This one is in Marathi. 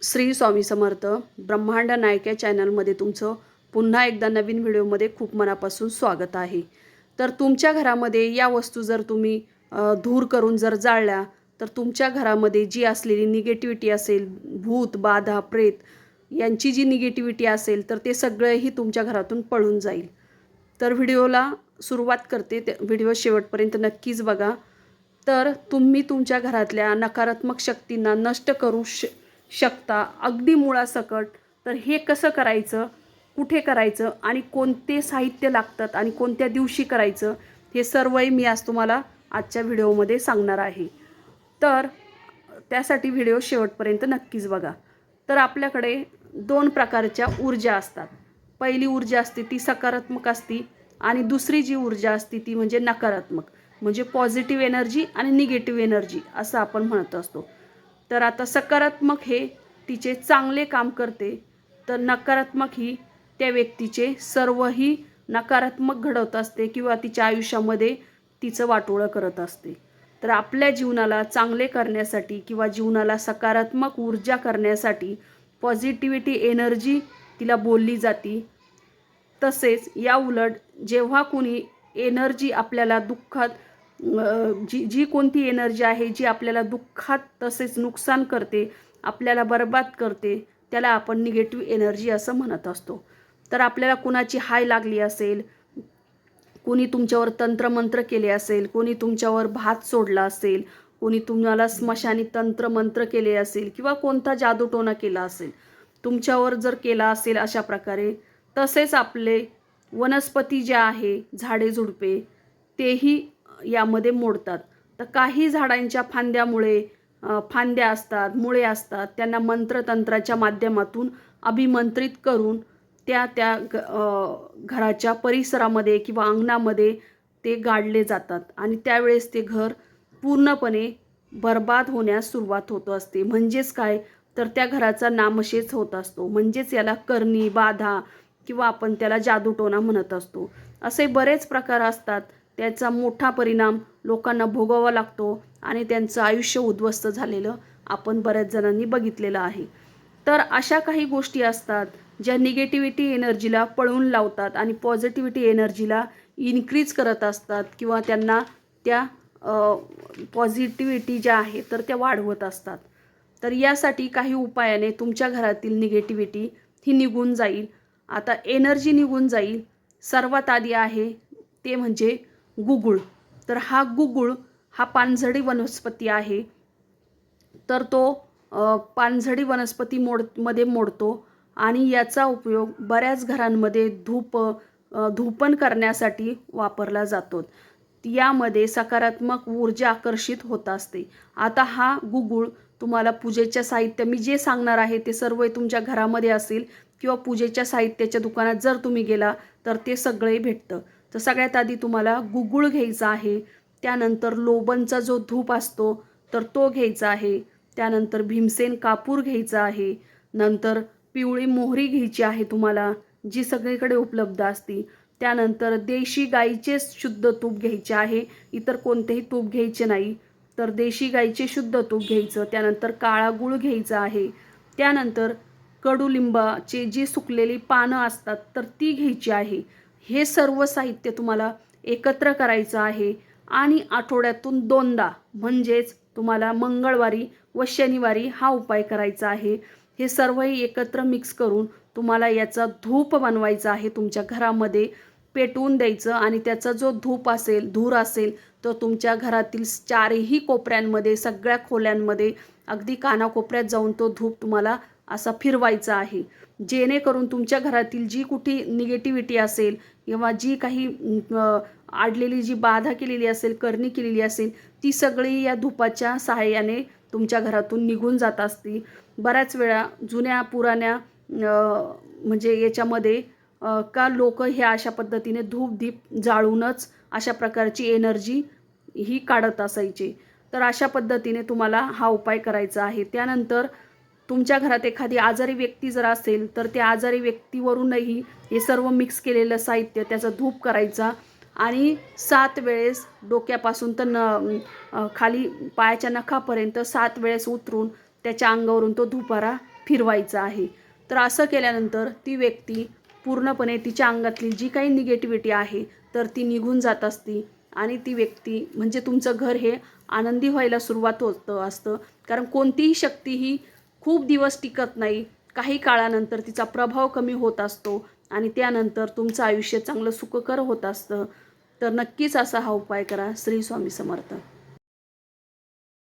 श्री स्वामी समर्थ ब्रह्मांड नायक या चॅनलमध्ये तुमचं पुन्हा एकदा नवीन व्हिडिओमध्ये खूप मनापासून स्वागत आहे। तर तुमच्या घरामध्ये या वस्तू जर तुम्ही धूर करून जर जाळल्या तर तुमच्या घरामध्ये जी असलेली निगेटिव्हिटी असेल, भूत बाधा प्रेत यांची जी निगेटिव्हिटी असेल तर ते सगळेही तुमच्या घरातून पळून जाईल। तर व्हिडिओला सुरुवात करते, व्हिडिओ शेवटपर्यंत नक्कीच बघा। तर तुम्ही तुमच्या घरातल्या नकारात्मक शक्तींना नष्ट करू शकता अगदी मुळासकट। तर हे कसं करायचं, कुठे करायचं आणि कोणते साहित्य लागतात आणि कोणत्या दिवशी करायचं हे सर्वही मी आज तुम्हाला आजच्या व्हिडिओमध्ये सांगणार आहे। तर त्यासाठी व्हिडिओ शेवटपर्यंत नक्कीच बघा। तर आपल्याकडे दोन प्रकारच्या ऊर्जा असतात। पहिली ऊर्जा असते ती सकारात्मक असते आणि दुसरी जी ऊर्जा असते ती म्हणजे नकारात्मक, म्हणजे पॉझिटिव्ह एनर्जी आणि निगेटिव्ह एनर्जी असं आपण म्हणत असतो। तर आता सकारात्मक हे तिचे चांगले काम करते, तर नकारात्मक ही त्या व्यक्तीचे सर्वही नकारात्मक घडवत असते किंवा तिच्या आयुष्यामध्ये तिचं वाटोळं करत असते। तर आपल्या जीवनाला चांगले करण्यासाठी किंवा जीवनाला सकारात्मक ऊर्जा करण्यासाठी पॉझिटिव्हिटी एनर्जी तिला बोलली जाते। तसेच या उलट जेव्हा कोणी एनर्जी आपल्याला दुःखात जी जी कोणती एनर्जी आहे जी आपल्याला दुःखात तसेच नुकसान करते, आपल्याला बर्बाद करते, त्याला आपण निगेटिव्ह एनर्जी असं म्हणत असतो। तर आपल्याला कुणाची हाय लागली असेल, कोणी तुमच्यावर तंत्रमंत्र केले असेल, कोणी तुमच्यावर भात सोडला असेल, कोणी तुम्हाला स्मशानी तंत्रमंत्र केले असेल किंवा कोणता जादूटोणा केला असेल तुमच्यावर जर केला असेल अशा प्रकारे, तसेच आपले वनस्पती ज्या आहे झाडे झुडपे तेही यामध्ये मोडतात। तर काही झाडांच्या फांद्या असतात, मुळे असतात, त्यांना मंत्रतंत्राच्या माध्यमातून अभिमंत्रित करून त्या त्या घराच्या परिसरामध्ये किंवा अंगणामध्ये ते गाडले जातात आणि त्यावेळेस ते घर पूर्णपणे बर्बाद होण्यास सुरुवात होत असते। म्हणजेच काय, तर त्या घराचा नामशेष होत असतो। म्हणजेच याला करणी बाधा किंवा आपण त्याला जादूटोणा म्हणत असतो। असे बरेच प्रकार असतात, त्याचा मोठा परिणाम लोकांना भोगावा लागतो आणि त्यांचं आयुष्य उद्ध्वस्त झालेलं आपण बऱ्याच जणांनी बघितलेलं आहे। तर अशा काही गोष्टी असतात ज्या निगेटिव्हिटी एनर्जीला पळवून लावतात आणि पॉझिटिव्हिटी एनर्जीला इन्क्रीज करत असतात किंवा त्यांना त्या पॉझिटिव्हिटी ज्या आहे तर त्या वाढवत असतात। तर यासाठी काही उपायाने तुमच्या घरातील निगेटिव्हिटी ही निघून जाईल। आता एनर्जी निघून जाईल। सर्वात आधी आहे ते म्हणजे गुगुळ। तर हा गुगुळ हा पानझडी वनस्पती आहे। तर तो पानझडी वनस्पती मध्ये मोडतो आणि याचा उपयोग बऱ्याच घरांमध्ये धूपन करण्यासाठी वापरला जातो। यामध्ये सकारात्मक ऊर्जा आकर्षित होत असते। आता हा गुगुळ तुम्हाला पूजेच्या साहित्य मी जे सांगणार आहे ते सर्व तुमच्या घरामध्ये असेल किंवा पूजेच्या साहित्याच्या दुकानात जर तुम्ही गेला तर ते सगळे भेटतं। तर सगळ्यात आधी तुम्हाला गुगुळ घ्यायचा आहे, त्यानंतर लोबनचा जो धूप असतो तर तो घ्यायचा आहे, त्यानंतर भीमसेन कापूर घ्यायचा आहे, नंतर पिवळी मोहरी घ्यायची आहे तुम्हाला जी सगळीकडे उपलब्ध असते, त्यानंतर देशी गाईचे शुद्ध तूप घ्यायचे आहे, इतर कोणतेही तूप घ्यायचे नाही, तर देशी गाईचे शुद्ध तूप घ्यायचं, त्यानंतर काळा गूळ घ्यायचा आहे, त्यानंतर कडुलिंबाची जी सुकलेली पानं असतात तर ती घ्यायची आहे। हे सर्व साहित्य तुम्हाला एकत्र करायचं आहे आणि आठवड्यातून 2दा म्हणजेच तुम्हाला मंगळवारी व शनिवारी हा उपाय करायचा आहे। हे सर्वही एकत्र मिक्स करून तुम्हाला याचा धूप बनवायचा आहे, तुमच्या घरामध्ये पेटवून द्यायचं आणि त्याचा जो धूर असेल तो तुमच्या घरातील चारही कोपऱ्यांमध्ये, सगळ्या खोल्यांमध्ये, अगदी कानाकोपऱ्यात जाऊन तो धूप तुम्हाला असा फिरवायचा आहे। जेणेकरून तुमच्या घरातील जी कुठे निगेटिव्हिटी असेल किंवा जी काही आडलेली जी बाधा केलेली असेल, करणी केलेली असेल, ती सगळी या धुपाच्या सहाय्याने तुमच्या घरातून निघून जात असते। बऱ्याच वेळा जुन्या पुराण्या म्हणजे याच्यामध्ये का लोक हे अशा पद्धतीने धूप दीप जाळूनच अशा प्रकारची एनर्जी ही काढत असायचे। तर अशा पद्धतीने तुम्हाला हा उपाय करायचा आहे। त्यानंतर तुमच्या घरात एखादी आजारी व्यक्ती जर असेल तर त्या आजारी व्यक्तीवरूनही हे सर्व मिक्स केलेलं साहित्य त्याचा धूप करायचा आणि 7 वेळेस डोक्यापासून तर खाली पायाच्या नखापर्यंत 7 वेळेस उतरून त्याच्या अंगावरून तो धुपारा फिरवायचं आहे. तर असं केल्यानंतर ती व्यक्ती पूर्णपणे तिच्या अंगातली जी काही निगेटिव्हिटी आहे तर ती निघून जात असते आणि ती व्यक्ती म्हणजे तुमचं घर हे आनंदी व्हायला सुरुवात असतं. कारण कोणतीही शक्ती ही खूप दिवस टिकत नाही. काही काळानंतर तिचा प्रभाव कमी होत असतो आणि त्यानंतर तुमचं आयुष्य चांगलं सुखकर होत असतं. तर नक्कीच असा हा उपाय करा. श्री स्वामी समर्थ.